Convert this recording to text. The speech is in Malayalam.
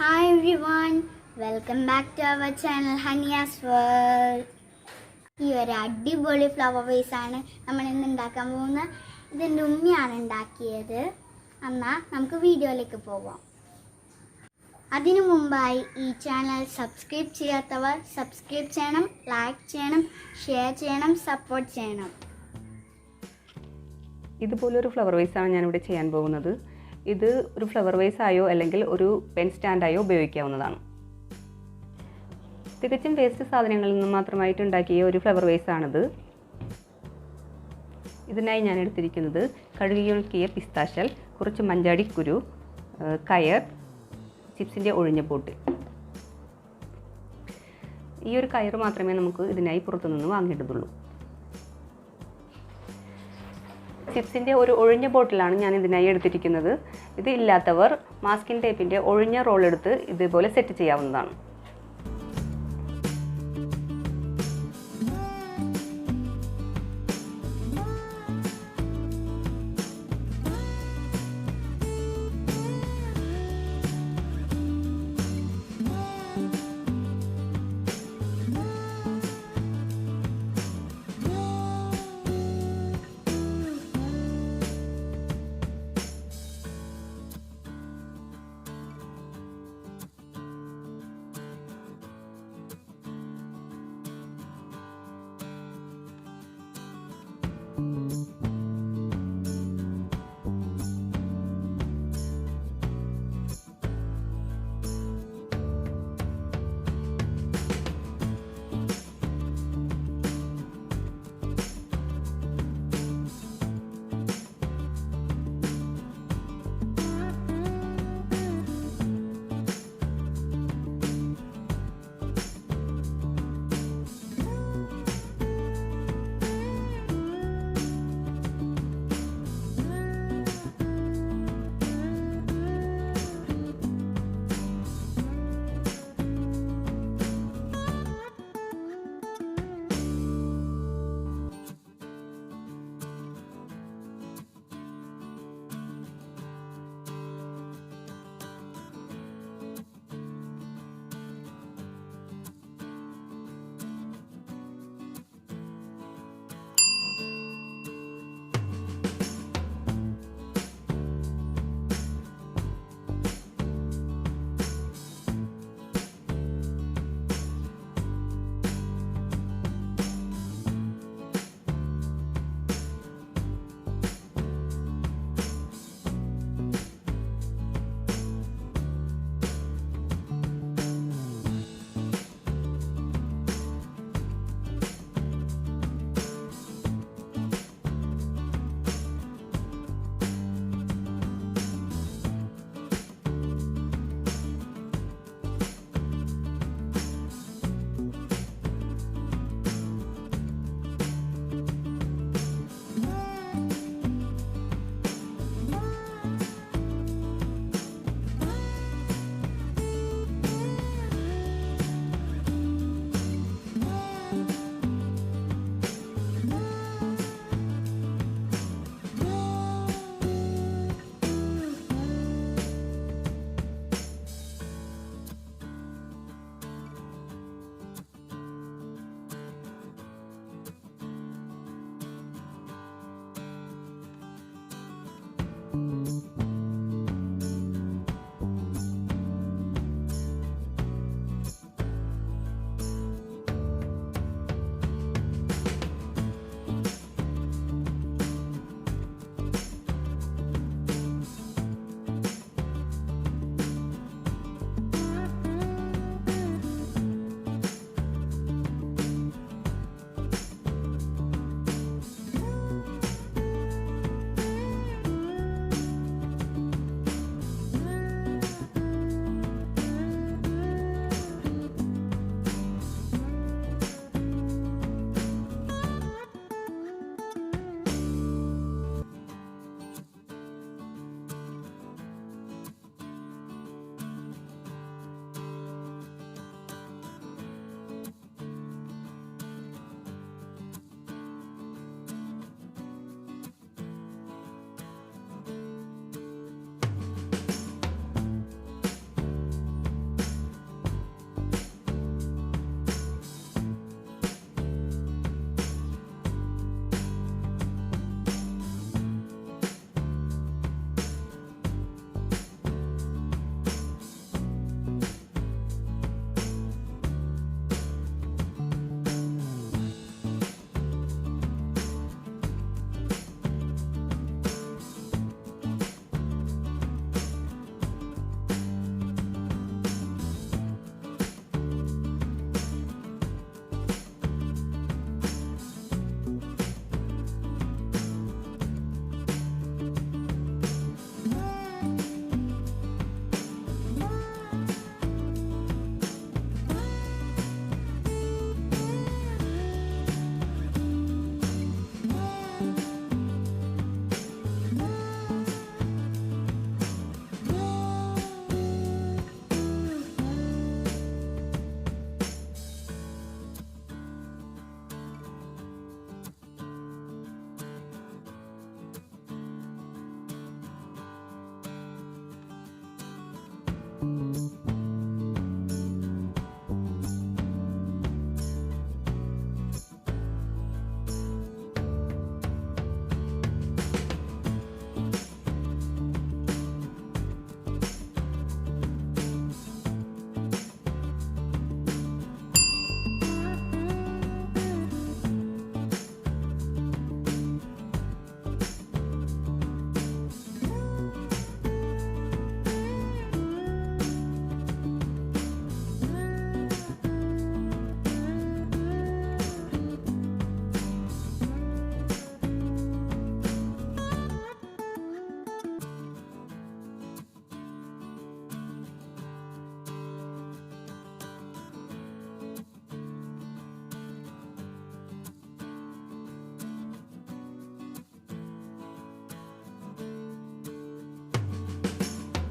Hi everyone, welcome back to our channel Haniyas World. ഈ ഒരു അടിപൊളി ഫ്ലവർ വേസ് ആണ് നമ്മൾ ഇന്ന് ഉണ്ടാക്കാൻ പോകുന്നത്. ഇതിൻ്റെ ഉമ്മയാണ് ഉണ്ടാക്കിയത്. എന്നാൽ നമുക്ക് വീഡിയോയിലേക്ക് പോകാം. അതിനു മുമ്പായി ഈ ചാനൽ സബ്സ്ക്രൈബ് ചെയ്യാത്തവർ സബ്സ്ക്രൈബ് ചെയ്യണം, ലൈക്ക് ചെയ്യണം, ഷെയർ ചെയ്യണം, സപ്പോർട്ട് ചെയ്യണം. ഇതുപോലൊരു ഫ്ലവർ വേസാണ് ഞാനിവിടെ ചെയ്യാൻ പോകുന്നത്. ഇത് ഒരു ഫ്ലവർ വേസ് ആയോ അല്ലെങ്കിൽ ഒരു പെൻ സ്റ്റാൻഡായോ ഉപയോഗിക്കാവുന്നതാണ്. തികച്ചും വേസ്റ്റ് സാധനങ്ങളിൽ നിന്ന് മാത്രമായിട്ട് ഉണ്ടാക്കിയ ഒരു ഫ്ലവർ വേസാണിത്. ഇതിനായി ഞാൻ എടുത്തിരിക്കുന്നത് കഴുകിയുണക്കിയ പിസ്താശൽ, കുറച്ച് മഞ്ചാടിക്കുരു, കയർ, ചിപ്സിൻ്റെ ഒഴിഞ്ഞ ബോട്ടിൽ. ഈ ഒരു കയർ മാത്രമേ നമുക്ക് ഇതിനായി പുറത്തുനിന്ന് വാങ്ങേണ്ടതുള്ളൂ. ചിപ്സിൻ്റെ ഒരു ഒഴിഞ്ഞ ബോട്ടിലാണ് ഞാൻ ഇതിനായി എടുത്തിരിക്കുന്നത്. ഇത് ഇല്ലാത്തവർ മാസ്കിൻ ടേപ്പിൻ്റെ ഒഴിഞ്ഞ റോൾ എടുത്ത് ഇതുപോലെ സെറ്റ് ചെയ്യാവുന്നതാണ്.